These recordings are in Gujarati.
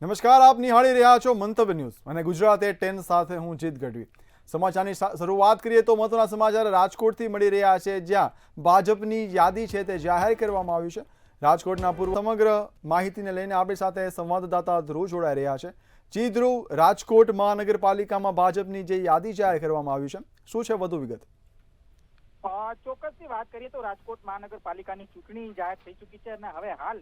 નમસ્કાર, આપ નિહાળી રહ્યા છો મંતવ્ય ન્યૂઝ અને ગુજરાત એ 10 સાથે હું જીત ગઢવી। સમાચારની શરૂઆત કરીએ તો મહત્વના સમાચાર રાજકોટથી મળી રહ્યા છે, જ્યાં ભાજપની યાદી છે તે જાહેર કરવામાં આવી છે। રાજકોટના પૂર્વ સમગ્ર માહિતીને લઈને આપણી સાથે સંવાદદાતા ધ્રુવ જોડાઈ રહ્યા છે। જી ધ્રુવ, રાજકોટ મહાનગરપાલિકામાં ભાજપની જે યાદી જાહેર કરવામાં આવી છે, શું છે વધુ વિગત? ચોક્કસથી વાત કરીએ તો રાજકોટ મહાનગરપાલિકાની ચૂંટણી જાહેર થઈ ચૂકી છે અને હવે હાલ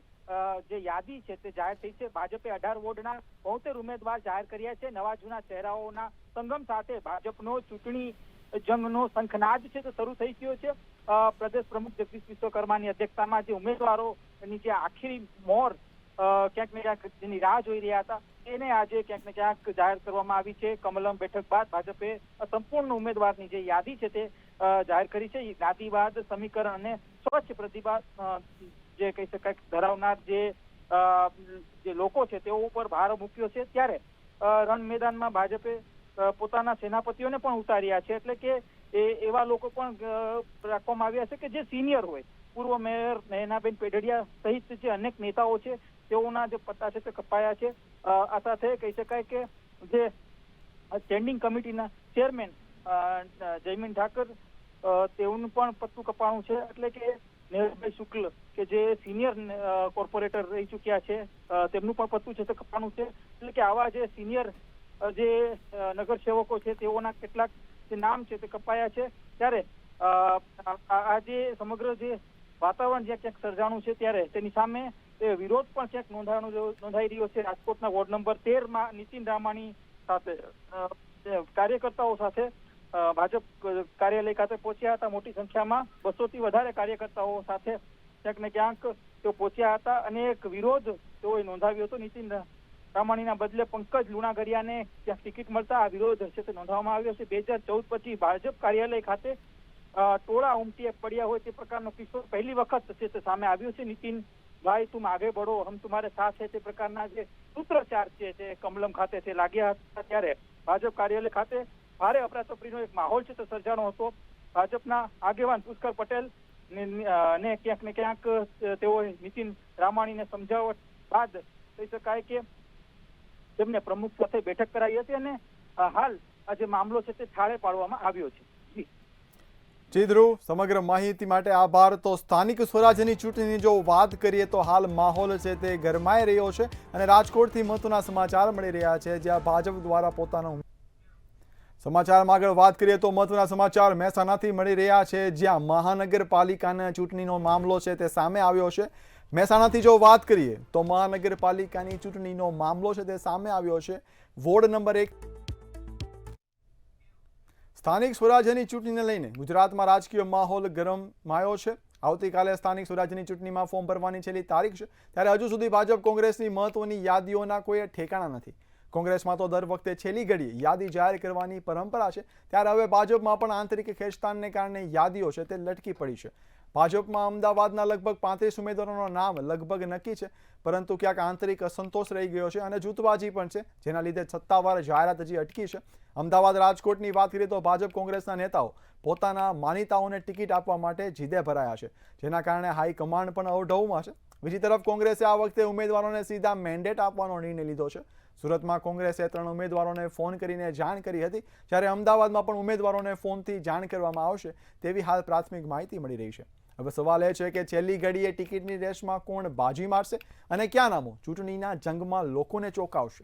જે યાદી છે તે જાહેર થઈ છે। ભાજપે 18 વોર્ડના 72 ઉમેદવાર જાહેર કર્યા છે। નવા જૂના ચહેરાઓના સંગમ સાથે ભાજપનો ચૂંટણી જંગનો શંખનાદ છે તે શરૂ થઈ ગયો છે। પ્રદેશ પ્રમુખ જગદીશ વિશ્વકર્માની અધ્યક્ષતામાં જે ઉમેદવારોની જે આખરી મોર ક્યાંક ને ક્યાંક જેની રાહ જોઈ રહ્યા હતા એને આજે ક્યાંક ને ક્યાંક જાહેર કરવામાં આવી છે। કમલમ બેઠક બાદ ભાજપે સંપૂર્ણ ઉમેદવારની જે યાદી છે તે જાહેર કરી છે। યાદી બાદ સમીકરણ અને સ્વચ્છ પ્રતિભા જે કહી શકાય ધરાવનાર જે લોકો છે તેઓ ઉપર ભાર મૂક્યો છે। ત્યારે રણ મેદાનમાં ભાજપે પોતાના સેનાપતિઓને પણ ઉતાર્યા છે, એટલે કે એવા લોકો પણ રાખવામાં આવ્યા છે કે જે સિનિયર હોય। પૂર્વ મેયર નયનાબેન પેઢડિયા સહિત જે અનેક નેતાઓ છે તેઓના જે પત્તા છે તે કપાયા છે। આ સાથે કહી શકાય કે જે સ્ટેન્ડિંગ કમિટીના ચેરમેન જયમીન ઠાકર તેઓનું પણ પત્તું કપાણું છે, એટલે કે નેહરભાઈ શુક્લ કે જે સિનિયર કોર્પોરેટર રહી ચૂક્યા છે તેમનું પણ પત્તું છે તે કપાણું છે। એટલે કે આવા જે સિનિયર જે નગરસેવકો છે તેઓના કેટલાક જે નામ છે તે કપાયા છે। ત્યારે આ જે સમગ્ર જે વાતાવરણ જ્યાં ક્યાંક સર્જાણું છે ત્યારે તેની સામે વિરોધ પણ ક્યાંક નોંધાઈ રહ્યો છે। રાજકોટના વોર્ડ નંબર 13 નીતિન રામાણી સાથે કાર્યકર્તાઓ સાથે ભાજપ કાર્યાલય ખાતે પહોંચ્યા હતા। મોટી સંખ્યામાં 200થી વધારે કાર્યકર્તાઓ સાથે ક્યાંક ને ક્યાંક તેઓ પહોંચ્યા હતા અને એક વિરોધ તેઓએ નોંધાવ્યો હતો। નીતિન રામાણીના બદલે પંકજ લુણાગરિયાને ક્યાંક ટિકિટ મળતા આ વિરોધ છે તે નોંધવામાં આવ્યો છે। 2014 પછી ભાજપ કાર્યાલય ખાતે ટોળા ઉમટી પડ્યા હોય તે પ્રકારનો કિસ્સો પહેલી વખત છે તે સામે આવ્યો છે। નીતિન ભાઈ તુમ આગે બઢો, હમ તુમ્હારે સાથ છે તે પ્રકારના જે સૂત્રોચ્ચાર છે તે કમલમ ખાતે તે લાગ્યા હતા। ત્યારે ભાજપ કાર્યાલય ખાતે ભારે અફરાતફરીનો એક માહોલ છે તે સર્જાણો હતો। ભાજપના આગેવાન પુષ્કર પટેલ ને ક્યાંક ને ક્યાંક તેઓએ નીતિન રામાણીને સમજાવટ બાદ કહી શકાય કે તેમને પ્રમુખ સાથે બેઠક કરાવી હતી અને હાલ આ જે મામલો છે તે ઠાળે પાડવામાં આવ્યો છે। જી ધ્રુવ, સમગ્ર માહિતી માટે આભાર। તો સ્થાનિક સ્વરાજ્યની ચૂંટણીની જો વાત કરીએ તો હાલ માહોલ છે તે ગરમાઈ રહ્યો છે અને રાજકોટથી મહત્વના સમાચાર મળી રહ્યા છે, જ્યાં ભાજપ દ્વારા પોતાનો સમાચારમાં આગળ વાત કરીએ તો મહત્વના સમાચાર મહેસાણાથી મળી રહ્યા છે, જ્યાં મહાનગરપાલિકાના ચૂંટણીનો મામલો છે તે સામે આવ્યો છે। મહેસાણાથી જો વાત કરીએ તો મહાનગરપાલિકાની ચૂંટણીનો મામલો છે તે સામે આવ્યો છે। વોર્ડ નંબર 1 સ્થાનિક સ્વરાજ્યની ચૂંટણીને લઈને ગુજરાતમાં રાજકીય માહોલ ગરમાયો છે। આવતીકાલે સ્થાનિક સ્વરાજ્યની ચૂંટણીમાં ફોર્મ ભરવાની છેલ્લી તારીખ છે, ત્યારે હજુ સુધી ભાજપ કોંગ્રેસની મહત્વની યાદીઓના કોઈ ઠેકાણા નથી। કોંગ્રેસમાં તો દર વખતે છેલ્લી ઘડીએ યાદી જાહેર કરવાની પરંપરા છે, ત્યારે હવે ભાજપમાં પણ આંતરિક ખેંચતાણને કારણે યાદીઓ છે તે લટકી પડી છે। ભાજપમાં અમદાવાદના લગભગ 35 ઉમેદવારોના નામ લગભગ નક્કી છે, પરંતુ ક્યાંક આંતરિક અસંતોષ રહી ગયો છે અને જૂથબાજી પણ છે, જેના લીધે સત્તાવાર જાહેરાત હજી અટકી છે। અમદાવાદ રાજકોટની વાત કરીએ તો ભાજપ કોંગ્રેસના નેતાઓ પોતાના માનીતાઓને ટિકિટ આપવા માટે જીદે ભરાયા છે, જેના કારણે હાઈકમાન્ડ પણ અવઢવમાં છે। બીજી તરફ કોંગ્રેસે આ વખતે ઉમેદવારોને સીધા મેન્ડેટ આપવાનો નિર્ણય લીધો છે। સુરતમાં કોંગ્રેસે 3 ઉમેદવારોને ફોન કરીને જાણ કરી હતી, જ્યારે અમદાવાદમાં પણ ઉમેદવારોને ફોનથી જાણ કરવામાં આવશે તેવી હાલ પ્રાથમિક માહિતી મળી રહી છે। હવે સવાલ એ છે કે છેલ્લી ઘડીએ ટિકિટની રેસમાં કોણ બાજી મારશે અને કયા નામો ચૂંટણીના જંગમાં લોકોને ચોંકાવશે?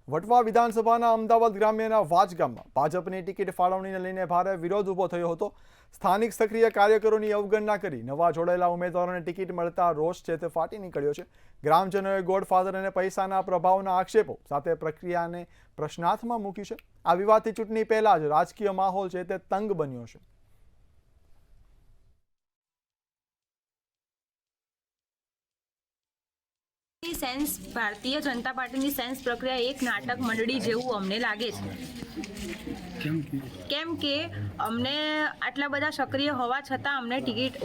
વટવા વિધાનસભાના અમદાવાદ ગ્રામ્યના વાજ ગામમાં ભાજપની ટિકિટ ફાળવણીને લઈને ભારે વિરોધ ઊભો થયો હતો। સ્થાનિક સક્રિય કાર્યકરોની અવગણના કરી નવા જોડાયેલા ઉમેદવારોને ટિકિટ મળતા રોષ છે તે ફાટી નીકળ્યો છે। ગ્રામજનોએ ગોડફાધર અને પૈસાના પ્રભાવના આક્ષેપો સાથે પ્રક્રિયાને પ્રશ્નાર્થમાં મૂકી છે। આ વિવાદથી ચૂંટણી પહેલા જ રાજકીય માહોલ છે તે તંગ બન્યો છે। પાર્ટી સેન્સ ભારતીય જનતા પાર્ટીની સેન્સ પ્રક્રિયા એક નાટક મંડળી જેવું અમને લાગે છે. કેમ કે અમને આટલા બધા સક્રિય હોવા છતાં અમને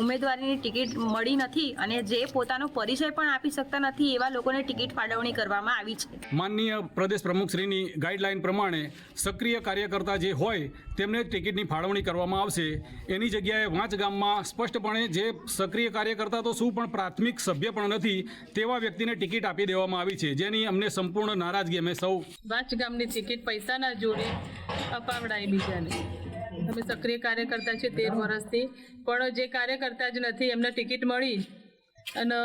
ઉમેદવારીની ટિકિટ મળી નથી અને જે પોતાનો પરિચય પણ આપી શકતા નથી એવા લોકોને ટિકિટ ફાળવણી કરવામાં આવી છે. માનનીય પ્રદેશ પ્રમુખશ્રીની ગાઈડલાઈન પ્રમાણે સક્રિય કાર્યકર્તા જે હોય તેમને જ ટિકિટની ફાળવણી કરવામાં આવશે. એની જગ્યાએ વાંચ ગામમાં સ્પષ્ટપણે જે સક્રિય કાર્યકર્તા તો શું પણ પ્રાથમિક સભ્ય પણ નથી તેવા વ્યક્તિને ટિકિટ આપી દેવામાં આવી છે, જેની અમને સંપૂર્ણ નારાજગી અમે સૌ. વાંચ ગામની ટિકિટ પૈસાના જોડે અપાવડાય બીજાને. અમે સક્રિય કાર્યકર્તા છે 13 વર્ષથી, પણ જે કાર્યકર્તા જ નથી એમને ટિકિટ મળી અને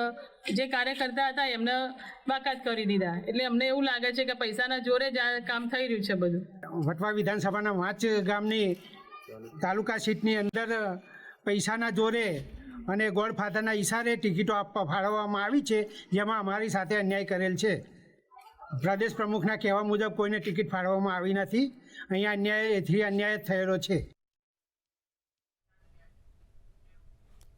જે કાર્યકર્તા હતા એમને બાકાત કરી દીધા. એટલે અમને એવું લાગે છે કે પૈસાના જોરે જ આ કામ થઈ રહ્યું છે બધું. વટવા વિધાનસભાના વાંચ ગામની તાલુકા સીટની અંદર પૈસાના જોરે અને ગોડફાધરના ઈશારે ટિકિટો ફાળવવામાં આવી છે, જેમાં અમારી સાથે અન્યાય કરેલ છે. પ્રદેશ પ્રમુખના કહેવા મુજબ કોઈને ટિકિટ ફાળવવામાં આવી નથી. અહીંયા અન્યાય થયેલો છે.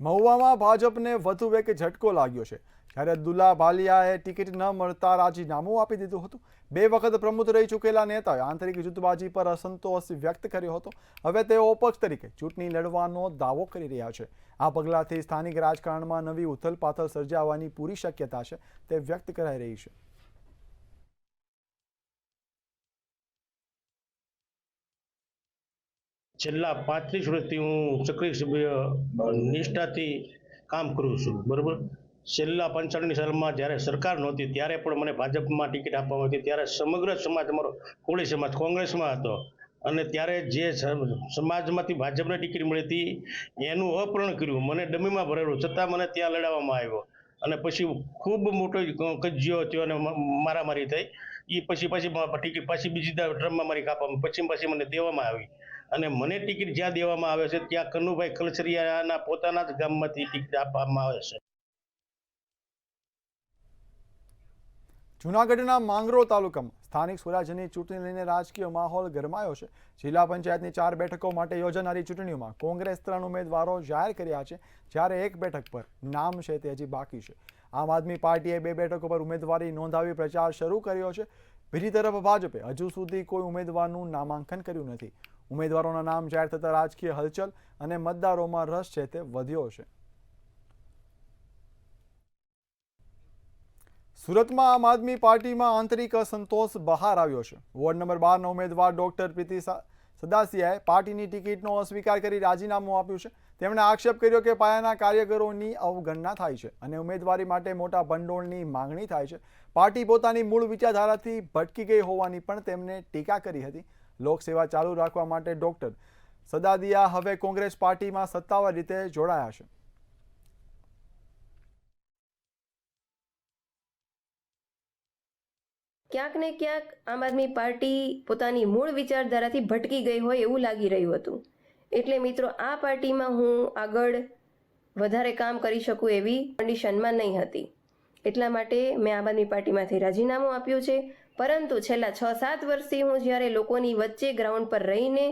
મહુવામાં ભાજપને વધુ એક ઝટકો લાગ્યો છે. જ્યારે દુલા ભાલિયાએ ટિકિટ ન મળતા રાજીનામું આપી દીધું હતું. 2 વખત પ્રમુખ રહી ચૂકેલા નેતાએ આંતરિક જૂથબાજી પર અસંતોષ વ્યક્ત કર્યો હતો. હવે તેઓ અપક્ષ તરીકે ચૂંટણી લડવાનો દાવો કરી રહ્યા છે. આ પગલાંથી સ્થાનિક રાજકારણમાં નવી ઉથલપાથલ સર્જાવાની પૂરી શક્યતા છે તે વ્યક્ત કરાઈ રહી છે. છેલ્લા 35 વર્ષથી હું સક્રિય સભ્ય નિષ્ઠાથી કામ કરું છું, બરોબર. છેલ્લા 45 સાલમાં જ્યારે સરકાર નહોતી ત્યારે પણ મને ભાજપમાં ટિકિટ આપવામાં હતી. ત્યારે સમગ્ર સમાજ, અમારો કોળી સમાજ કોંગ્રેસમાં હતો અને ત્યારે જે સમાજમાંથી ભાજપને ટિકિટ મળી હતી એનું અપહરણ કર્યું, મને ડમીમાં ભરેલું, છતાં મને ત્યાં લડાવવામાં આવ્યો અને પછી ખૂબ મોટો કજિયો થયો અને મારામારી થઈ. એ પાછી ટિકિટ પાછી બીજી ટ્રમમાં મારી કાપવામાં પછી મને દેવામાં આવી અને મને ટિકિટ જ્યાં દેવામાં આવે છે ત્યાં કનુભાઈ કલસરિયાના પોતાના જ ગામમાંથી ટિકિટ આપવામાં આવે છે. જૂનાગઢના માંગરોળ તાલુકામાં સ્થાનિક સ્વરાજ્યની ચૂંટણી લઈને રાજકીય માહોલ ગરમાયો છે. જિલ્લા પંચાયતની 4 બેઠકો માટે યોજાનારી ચૂંટણીઓમાં કોંગ્રેસ 3 ઉમેદવારો જાહેર કર્યા છે, જ્યારે 1 બેઠક પર નામ છે તે હજી બાકી છે. આમ આદમી પાર્ટીએ 2 બેઠકો પર ઉમેદવારી નોંધાવી પ્રચાર શરૂ કર્યો છે. બીજી તરફ ભાજપે હજુ સુધી કોઈ ઉમેદવારનું નામાંકન કર્યું નથી. ઉમેદવારોના નામ જાહેર થતા રાજકીય હલચલ અને મતદારોમાં રસ છે તે વધ્યો છે. સુરતમાં આમ આદમી પાર્ટીમાં આંતરિક અસંતોષ બહાર આવ્યો છે. વોર્ડ નંબર 12ના ઉમેદવાર ડોક્ટર પ્રીતિ સદાસિયાએ પાર્ટીની ટિકિટનો અસ્વીકાર કરી રાજીનામું આપ્યું છે. તેમણે આક્ષેપ કર્યો કે પાયાના કાર્યકરોની અવગણના થાય છે અને ઉમેદવારી માટે મોટા ભંડોળની માંગણી થાય છે. પાર્ટી પોતાની મૂળ વિચારધારાથી ભટકી ગઈ હોવાની પણ તેમણે ટીકા કરી હતી. લોકસેવા ચાલુ રાખવા માટે ડોક્ટર સદાદિયા હવે કોંગ્રેસ પાર્ટીમાં સત્તાવાર રીતે જોડાયા છે. ક્યાંક ને ક્યાંક આમ આદમી પાર્ટી પોતાની મૂળ વિચારધારાથી ભટકી ગઈ હોય એવું લાગી રહ્યું હતું. એટલે મિત્રો આ પાર્ટીમાં હું આગળ વધારે કામ કરી શકું એવી કન્ડિશનમાં નહીં હતી. એટલા માટે મેં આમ આદમી પાર્ટીમાંથી રાજીનામું આપ્યું છે. પરંતુ છેલ્લા 6-7 વર્ષથી હું જ્યારે લોકોની વચ્ચે ગ્રાઉન્ડ પર રહીને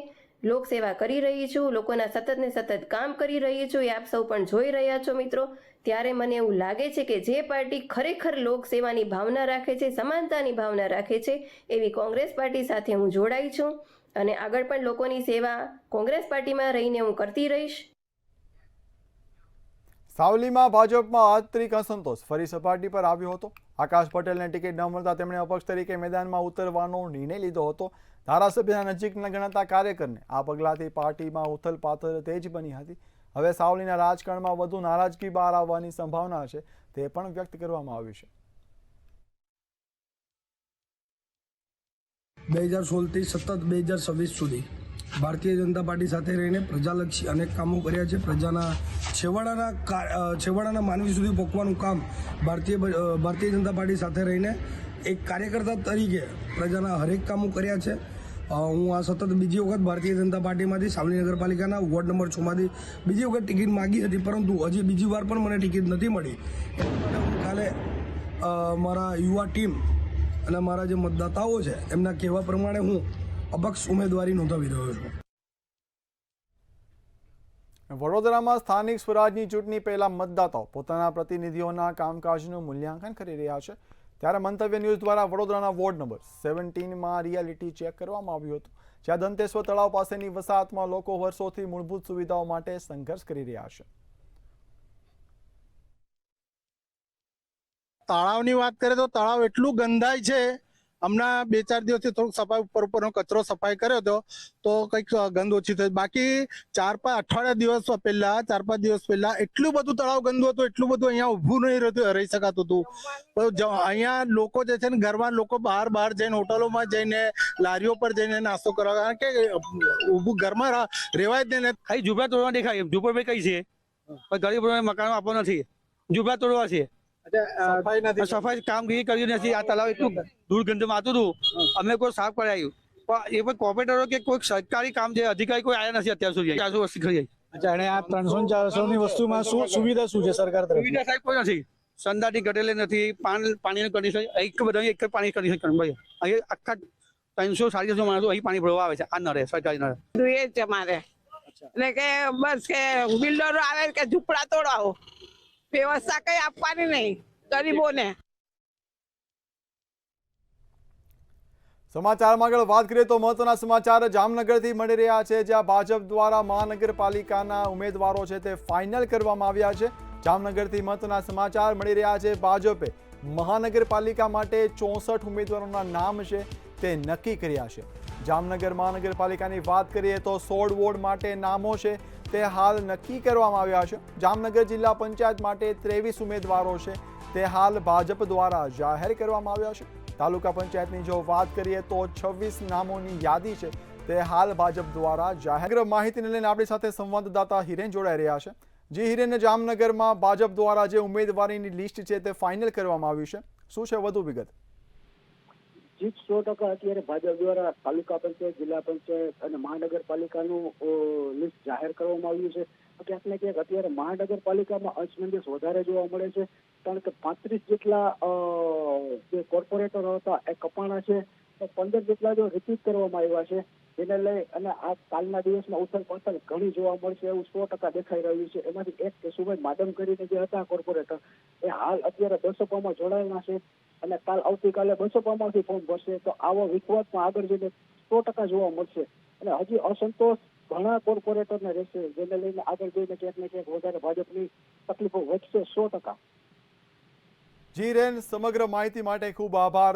લોકસેવા કરી રહી છું, લોકોના સતત કામ કરી રહી છું, એ આપ સૌ પણ જોઈ રહ્યા છો મિત્રો. ત્યારે મને એવું લાગે છે કે જે પાર્ટી ખરેખર લોકસેવાની ભાવના રાખે છે, સમાનતાની ભાવના રાખે છે, એવી કોંગ્રેસ પાર્ટી સાથે હું જોડાઈ છું અને આગળ પણ લોકોની સેવા કોંગ્રેસ પાર્ટીમાં રહીને હું કરતી રહીશ. સાવલીમાં ભાજપમાં આંતરિક અસંતોષ ફરી સપાટી પર આવ્યો હતો. આકાશ પટેલને ટિકિટ ન મળતા તેમણે અપક્ષ તરીકે મેદાનમાં ઉતરવાનો નિર્ણય લીધો હતો. ધારાસભ્યના નજીકના ગણાતા કાર્યકરને આ પગલાથી પાર્ટીમાં ઉથલપાથલ તેજ બની હતી. હવે સાવલીના રાજકારણમાં વધુ નારાજગી બહાર આવવાની સંભાવના છે તે પણ વ્યક્ત કરવામાં આવી છે. 2016થી સતત 2026 સુધી ભારતીય જનતા પાર્ટી સાથે રહીને પ્રજાલક્ષી અનેક કામો કર્યા છે. પ્રજાના છેવાડાના માનવી સુધી પહોંચવાનું કામ ભારતીય જનતા પાર્ટી સાથે રહીને એક કાર્યકર્તા તરીકે પ્રજાના હરેક કામો કર્યા છે. હું આ સતત બીજી વખત ભારતીય જનતા પાર્ટીમાંથી સાવલી નગરપાલિકાના વોર્ડ નંબર 6માંથી બીજી વખત ટિકિટ માગી હતી, પરંતુ હજી બીજી વાર પણ મને ટિકિટ નથી મળી. એટલા માટે હું કાલે મારા યુવા ટીમ અને મારા જે મતદાતાઓ છે એમના કહેવા પ્રમાણે હું અપક્ષ ઉમેદવારી નોંધાવી રહ્યો છું. વડોદરામાં સ્થાનિક સ્વરાજની ચૂંટણી પહેલા મતદાતાઓ પોતાના પ્રતિનિધિઓના કામકાજનું મૂલ્યાંકન કરી રહ્યા છે. ત્યારે મંતવ્ય ન્યૂઝ દ્વારા વડોદરાના વોર્ડ નંબર 17માં રિયાલિટી ચેક કરવામાં આવ્યું હતું, જ્યાં દંતેશ્વર તળાવ પાસેની વસાહતમાં લોકો વર્ષોથી મૂળભૂત સુવિધાઓ માટે સંઘર્ષ કરી રહ્યા છે. તળાવની વાત કરીએ તો તળાવ એટલું ગંધાય છે. હમણાં 2-4 દિવસથી થોડુંક સફાઈ ઉપરનો કચરો સફાઈ કર્યો હતો તો કંઈક ગંધ ઓછી થઈ. બાકી 4-5 દિવસ પહેલા એટલું બધું તળાવ ગંદુ હતું, એટલું બધું અહીંયા ઊભું નહીં રહી શકાતું હતું. અહીંયા લોકો જે છે ને ઘરમાં લોકો બહાર જઈને હોટલોમાં જઈને લારીઓ પર જઈને નાસ્તો કરવા, કારણ કે ઊભું ઘરમાં રહેવાય જ નહીં. ખાલી ઝૂંપડા તોડવા દેખાય. ઝૂંપડ કઈ છે પણ ગરીબ મકાન આપવો નથી, ઝૂંપડા તોડવા છે. સફાઈ કામગીરી કરી નથી. આ તળાવ એટલું દુર્ગંધમાં હતું, અમે કોઈ સાફ કરાયું પણ એ પણ કોર્પોરેટરો કે કોઈ સરકારી કામ જે અધિકારી કોઈ આવ્યા નથી અત્યાર સુધી. 400 વર્ષથી કરી. અને આ 300-400 ની વસ્તુમાં શું સુવિધા શું છે સરકાર તરફથી? સુવિધા સાહેબ કોઈ નથી. સંદાની ગટેલે નથી, પાણીનું કન્ડિશન એક પાણી કન્ડિશન ભાઈ અહીં આખા 300-400 માણસો અહીં પાણી ભરવા આવે છે. આ નરે સરકારી નરે એ છે મારે એટલે કે બસ કે બિલ્ડરો આવે કે ઝૂંપડા તોડાવો, વ્યવસ્થા કઈ આપવાની નહીં ગરીબોને. સમાચારમાં આગળ વાત કરીએ તો મહત્વના સમાચાર જામનગરથી મળી રહ્યા છે, જ્યાં ભાજપ દ્વારા મહાનગરપાલિકાના ઉમેદવારો છે તે ફાઇનલ કરવામાં આવ્યા છે. જામનગરથી મહત્વના સમાચાર મળી રહ્યા છે. ભાજપે મહાનગરપાલિકા માટે 64 ઉમેદવારોના નામ છે તે નક્કી કર્યા છે. જામનગર મહાનગરપાલિકાની વાત કરીએ તો 16 વોર્ડ માટે નામો છે તે હાલ નક્કી કરવામાં આવ્યા છે. જામનગર જિલ્લા પંચાયત માટે 23 ઉમેદવારો છે તે હાલ ભાજપ દ્વારા જાહેર કરવામાં આવ્યા છે. તાલુકા પંચાયતની જો વાત કરીએ તો 26 નામોની યાદી છે તે હાલ ભાજપ દ્વારા જાહેર. માહિતીને લઈને આપણી સાથે સંવાદદાતા હિરેન જોડાઈ રહ્યા છે. જી હિરેન, જામનગરમાં ભાજપ દ્વારા જે ઉમેદવારીની લિસ્ટ છે તે ફાઇનલ કરવામાં આવ્યું છે, શું છે વધુ વિગત? જી 100% અત્યારે ભાજપ દ્વારા તાલુકા પંચાયત, જિલ્લા પંચાયત અને મહાનગરપાલિકાનું લિસ્ટ જાહેર કરવામાં આવ્યું છે. ક્યાંક ને ક્યાંક અત્યારે મહાનગરપાલિકામાં અસમંજસ વધારે જોવા મળે છે, કારણ કે 35 જેટલા જે કોર્પોરેટરો હતા એ કપાણા છે, 15 જેટલા જો રિપીટ કરવામાં આવ્યા છે, જેને લઈ અને આ કાલના દિવસમાં ઉથલ પાથલ ઘણી જોવા મળશે એવું 100% દેખાઈ રહ્યું છે. એમાંથી એક કેશુભાઈ માડમ કરીને જે હતા કોર્પોરેટર, એ હાલ અત્યારે બસપામાં જોડાયેલા છે અને આવતીકાલે બસપામાંથી ફોર્મ ભરશે. તો આવો વિખવાદમાં આગળ જઈને 100% જોવા મળશે અને હજી અસંતોષ ઘણા કોર્પોરેટરને રહેશે, જેને લઈને આગળ જઈને ક્યાંક ને ક્યાંક વધારે ભાજપની તકલીફો વધશે 100%. જી રેન, સમગ્ર માહિતી માટે ખૂબ આભાર.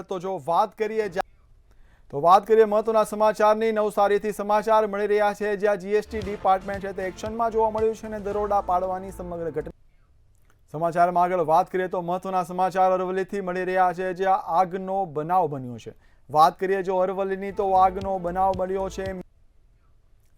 તો વાત કરીએ મહત્વના સમાચારની, નવસારીથી સમાચાર મળી રહ્યા છે, જ્યાં જીએસટી ડિપાર્ટમેન્ટ છે તે એક્શનમાં જોવા મળ્યું છે અને દરોડા પાડવાની સમગ્ર ઘટના. સમાચારમાં આગળ વાત કરીએ તો મહત્વના સમાચાર અરવલ્લીથી મળી રહ્યા છે, જ્યાં આગનો બનાવ બન્યો છે. વાત કરીએ જો અરવલ્લીની તો આગનો બનાવ બન્યો છે.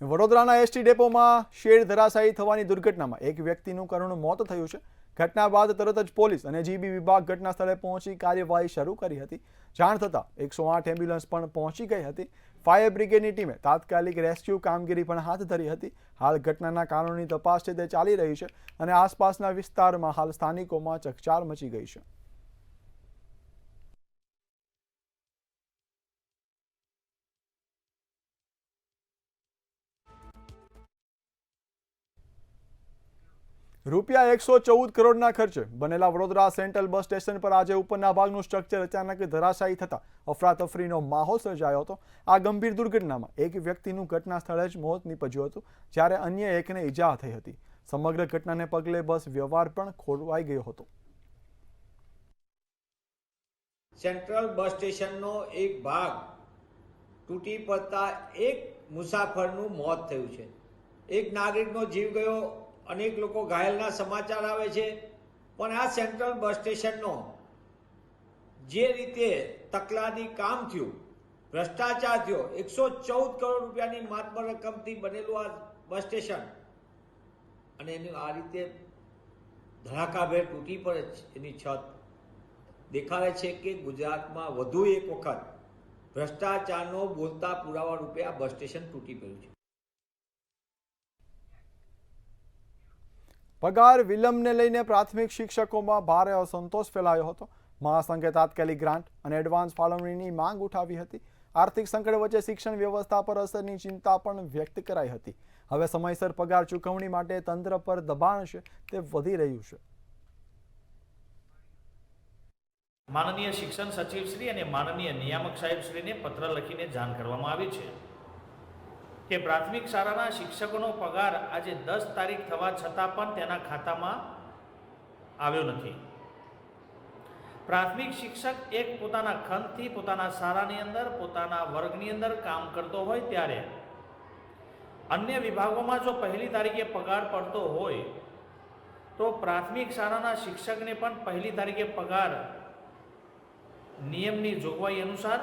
વડોદરાના એસટી ડેપોમાં શેડ ધરાશાયી થવાની દુર્ઘટનામાં એક વ્યક્તિનું કરુણ મોત થયું છે. ઘટના બાદ તરત જ પોલીસ અને જીબી વિભાગ ઘટના સ્થળે પહોંચી કાર્યવાહી શરૂ કરી હતી. જાણ થતાં 108 એમ્બ્યુલન્સ પણ પહોંચી ગઈ હતી. ફાયર બ્રિગેડની ટીમે તાત્કાલિક રેસ્ક્યુ કામગીરી પણ હાથ ધરી હતી. હાલ ઘટનાના કારણોની તપાસ છે તે ચાલી રહી છે અને આસપાસના વિસ્તારમાં હાલ સ્થાનિકોમાં ચકચાર મચી ગઈ છે. રૂપિયા 114 કરોડના ખર્ચે બનેલા વડોદરા સેન્ટ્રલ બસ સ્ટેશન પર આજે ઉપરના ભાગનું સ્ટ્રક્ચર અચાનક ધરાશાયી થતા અફરાતફરીનો માહોલ સર્જાયો હતો. આ ગંભીર દુર્ઘટનામાં એક વ્યક્તિનું ઘટના સ્થળે જ મોત નીપજ્યું હતું, જ્યારે અન્ય એકને ઈજા થઈ હતી. સમગ્ર ઘટનાને પગલે બસ વ્યવહાર પણ ખોરવાઈ ગયો હતો. સેન્ટ્રલ બસ સ્ટેશનનો એક ભાગ તૂટી પડતા એક મુસાફરનું મોત થયું છે. એક નાગરિકનો જીવ ગયો, અનેક લોકો ઘાયલના સમાચાર આવે છે. પણ આ સેન્ટ્રલ બસ સ્ટેશનનો જે રીતે તકલાદી કામ થયું, ભ્રષ્ટાચાર થયો, 114 કરોડ રૂપિયાની માતબર રકમથી બનેલું આ બસ સ્ટેશન અને એની આ રીતે ધડાકાભેર તૂટી પડે છે એની છત, દેખાડે છે કે ગુજરાતમાં વધુ એક વખત ભ્રષ્ટાચારનો બોલતા પુરાવા રૂપે આ બસ સ્ટેશન તૂટી પડ્યું છે. પગાર વિલંબને લઈને પ્રાથમિક શિક્ષકોમાં ભારે અસંતોષ ફેલાયો હતો. મહાસંઘે તાત્કાલિક ગ્રાન્ટ અને એડવાન્સ ફાળવણીની માંગ ઉઠાવી હતી. આર્થિક સંકટ વચ્ચે શિક્ષણ વ્યવસ્થા પર અસરની ચિંતા પણ વ્યક્ત કરાઈ હતી. હવે સમયસર પગાર ચૂકવણી માટે તંત્ર પર દબાણ છે તે વધી રહ્યું છે. માનનીય શિક્ષણ સચિવશ્રી અને માનનીય નિયામક સાહેબશ્રીને પત્ર લખીને જાણ કરવામાં આવી છે કે પ્રાથમિક શાળાના શિક્ષકોનો પગાર આજે 10 તારીખ થવા છતાં પણ તેના ખાતામાં આવ્યો નથી. પ્રાથમિક શિક્ષક એક પોતાના ખંડથી પોતાના શાળાની અંદર પોતાના વર્ગની અંદર કામ કરતો હોય ત્યારે અન્ય વિભાગોમાં જો 1લી તારીખે પગાર પડતો હોય તો પ્રાથમિક શાળાના શિક્ષકને પણ 1લી તારીખે પગાર નિયમની જોગવાઈ અનુસાર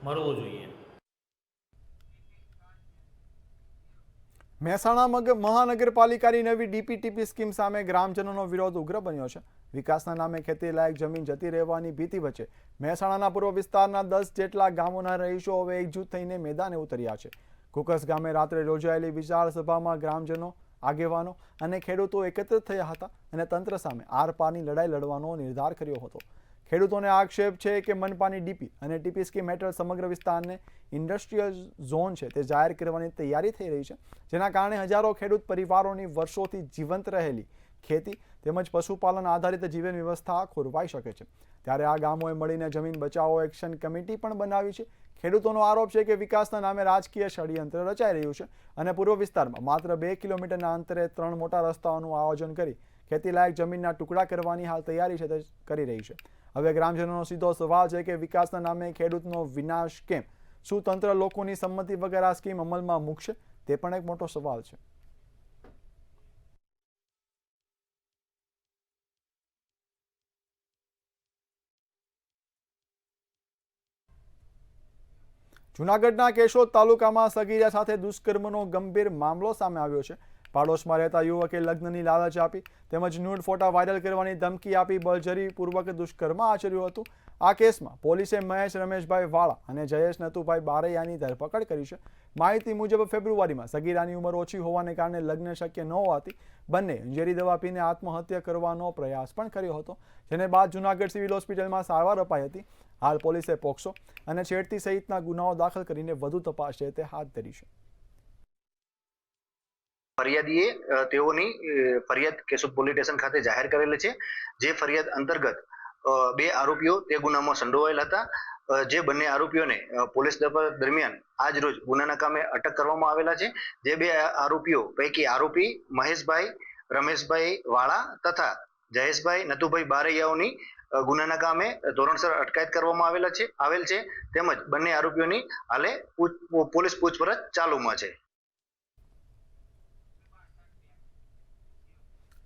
મળવો જોઈએ. મહેસાણા મહાનગરપાલિકાની નવી ડીપીટીપી સ્કીમ સામે ગ્રામજનોનો વિરોધ ઉગ્ર બન્યો છે. વિકાસના નામે ખેતી લાયક જમીન જતી રહેવાની ભીતિ વચ્ચે મહેસાણાના પૂર્વ વિસ્તારના 10 જેટલા ગામોના રહીશો હવે એકજૂથ થઈને મેદાને ઉતર્યા છે. કુકસ ગામે રાત્રે યોજાયેલી વિશાળ સભામાં ગ્રામજનો, આગેવાનો અને ખેડૂતો એકત્રિત થયા હતા અને તંત્ર સામે આરપારની લડાઈ લડવાનો નિર્ધાર કર્યો હતો. ખેડૂતોને આક્ષેપ છે કે મનપાની ડીપી અને ટીપી સ્કીમ હેઠળ સમગ્ર વિસ્તારને ઇન્ડસ્ટ્રીયલ ઝોન છે તે જાહેર કરવાની તૈયારી થઈ રહી છે, જેના કારણે હજારો ખેડૂત પરિવારોની વર્ષોથી જીવંત રહેલી ખેતી તેમજ પશુપાલન આધારિત જીવન વ્યવસ્થા ખોરવાઈ શકે છે. ત્યારે આ ગામોએ મળીને જમીન બચાવો એક્શન કમિટી પણ બનાવી છે. ખેડૂતોનો આરોપ છે કે વિકાસના નામે રાજકીય ષડયંત્ર રચાઈ રહ્યું છે અને પૂર્વ વિસ્તારમાં માત્ર 2 કિલોમીટરના અંતરે 3 મોટા રસ્તાઓનું આયોજન કરી ખેતીલાયક જમીનના ટુકડા કરવાની હાલ તૈયારી છે તે કરી રહી છે. હવે ગ્રામજનોનો સીધો સવાલ છે કે વિકાસના નામે ખેડૂતનો વિનાશ કેમ? શું તંત્ર લોકોની સંમતિ વગર આ સ્કીમ અમલમાં મૂકશે? તે પણ એક મોટો સવાલ છે. જૂનાગઢના કેશોદ તાલુકામાં સગીરા સાથે દુષ્કર્મનો ગંભીર મામલો સામે આવ્યો છે. પાડોશમાં રહેતા યુવકે લગ્નની લાલચ આપી તેમજ ન્યૂડ ફોટા વાયરલ કરવાની ધમકી આપી બળજરીપૂર્વક દુષ્કર્મ આચર્યું હતું. આ કેસમાં પોલીસે મહેશ રમેશભાઈ વાળા અને જયેશ નતુભાઈ બારૈયાની ધરપકડ કરી છે. માહિતી મુજબ ફેબ્રુઆરીમાં સગીરાની ઉંમર ઓછી હોવાને કારણે લગ્ન શક્ય ન હોવાથી બંને ઝેરી દવા પીને આત્મહત્યા કરવાનો પ્રયાસ પણ કર્યો હતો, જેને બાદ જૂનાગઢ સિવિલ હોસ્પિટલમાં સારવાર અપાઈ હતી. હાલ પોલીસે પોક્સો અને છેડતી સહિતના ગુનાઓ દાખલ કરીને વધુ તપાસ છે તે હાથ ધરી છે. ફરિયાદીએ તેઓની ફરિયાદ કેશોદ પોલીસ સ્ટેશન ખાતે જાહેર કરેલી છે. જે ફરિયાદ અંતર્ગત 2 આરોપીઓ તે ગુનામાં સંડોવાયેલા હતા. જે બંને આરોપીઓને પોલીસ દરમિયાન આજ રોજ ગુનાના કામે અટક કરવામાં આવેલા છે. જે 2 આરોપીઓ પૈકી આરોપી મહેશભાઈ રમેશભાઈ વાળા તથા જયેશભાઈ નતુભાઈ બારૈયાઓની ગુનાના કામે ધોરણસર અટકાયત કરવામાં આવેલ છે. તેમજ બંને આરોપીઓની હાલે પોલીસ પૂછપરછ ચાલુમાં છે.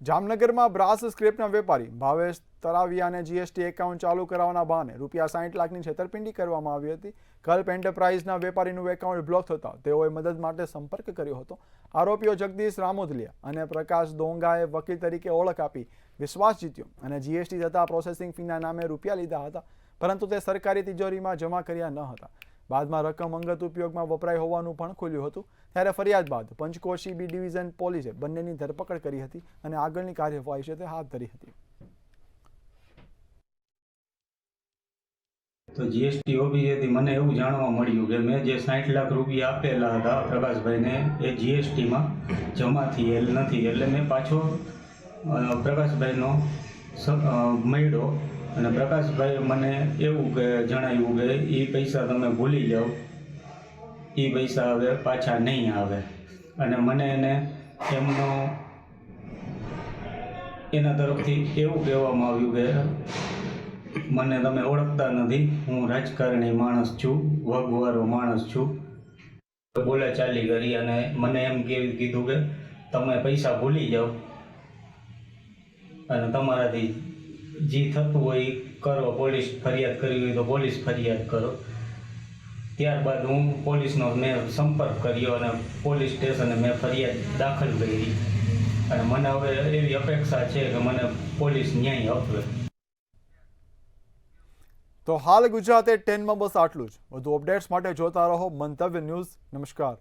જામનગરમાં બ્રાસ સ્ક્રેપના વેપારી ભાવેશ તરાવિયાને જીએસટી એકાઉન્ટ ચાલુ કરાવવાના બહાને ₹60 લાખની છેતરપિંડી કરવામાં આવી હતી. કલ્પ એન્ટરપ્રાઇઝના વેપારીનું એકાઉન્ટ બ્લોક થતાં તેઓએ મદદ માટે સંપર્ક કર્યો હતો. આરોપીઓ જગદીશ રામોદલિયા અને પ્રકાશ દોંગાએ વકીલ તરીકે ઓળખ આપી વિશ્વાસ જીત્યો અને જીએસટી તથા પ્રોસેસિંગ ફીના નામે રૂપિયા લીધા હતા, પરંતુ તે સરકારી તિજોરીમાં જમા કર્યા ન હતા. બાદમાં રકમ અંગત ઉપયોગમાં વપરાઈ હોવાનું પણ ખુલ્યું હતું. ત્યારે ફરિયાદ બાદ પંચકોશી બી ડિવિઝન પોલીસે બંનેની ધરપકડ કરી હતી અને આગળની કાર્યવાહી છે તે હાથ ધરી હતી. તો જીએસટી ઓફિસેથી મને એવું જાણવા મળ્યું કે મેં જે 60 લાખ રૂપિયા આપેલા હતા પ્રકાશભાઈને એ જીએસટીમાં જમા થયેલ નથી. એટલે મેં પાછો પ્રકાશભાઈનો મળ્યો અને પ્રકાશભાઈએ મને એવું કે જણાવ્યું કે એ પૈસા તમે ભૂલી જાઓ, એ પૈસા હવે પાછા નહીં આવે. અને મને એના તરફથી એવું કહેવામાં આવ્યું કે મને તમે ઓળખતા નથી, હું રાજકારણી માણસ છું, વગવારો માણસ છું. બોલાચાલી કરી અને મને એમ કીધું કે તમે પૈસા ભૂલી જાઓ અને તમારાથી જે થતું હોય એ કરો, પોલીસ ફરિયાદ કરવી હોય તો પોલીસ ફરિયાદ કરો. ત્યારબાદ હું પોલીસનો મેં સંપર્ક કર્યો અને પોલીસ સ્ટેશને મેં ફરિયાદ દાખલ કરી અને મને હવે એવી અપેક્ષા છે કે મને પોલીસ ન્યાય આપે. તો હાલ ગુજરાતે 10માં બસ આટલું જ. વધુ અપડેટ્સ માટે જોતા રહો મંતવ્ય ન્યૂઝ. નમસ્કાર.